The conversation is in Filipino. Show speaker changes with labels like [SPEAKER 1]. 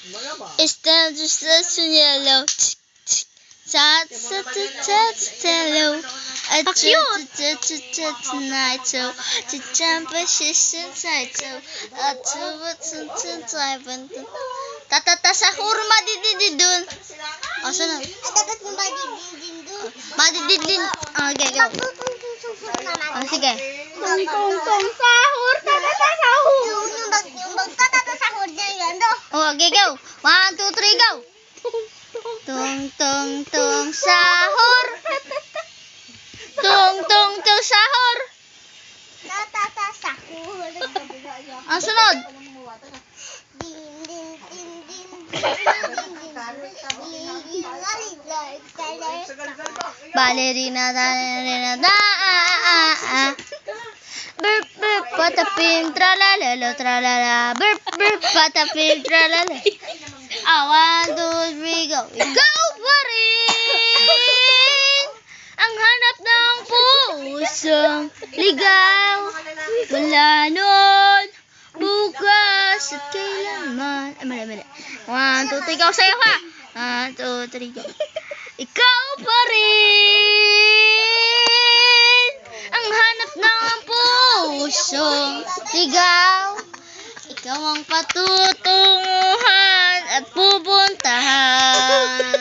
[SPEAKER 1] Still just a yellow. Chat, hello. Tonight, so to jump a shish inside, so Tatata sa kurma didididun. O, saan?
[SPEAKER 2] Dapat mo ba didin doon?
[SPEAKER 1] Madididin. Okay, go. O, sige.
[SPEAKER 2] Tong sahur, tatata sahur. Yung tatata sahur na yan, do.
[SPEAKER 1] O, okay, go. 1, 2, 3, go. Tong sahur. Tong sahur.
[SPEAKER 2] Tatata sahur.
[SPEAKER 1] Ang sunod. Ballerina, burp, burp, patapim, tralalelo, tralala. Burp, burp, patapim, tralala. 1, 2, 3, go. Ikaw pa rin ang hanap ng pusong ligaw. Wala nun bukas at kailanman. Mali. 1, 2, 3, go. Sayo ka. 1, 2, 3, go. Ikaw pa rin ang hanap ng pusong ligaw. Ikaw ang patutunguhan at pupuntahan.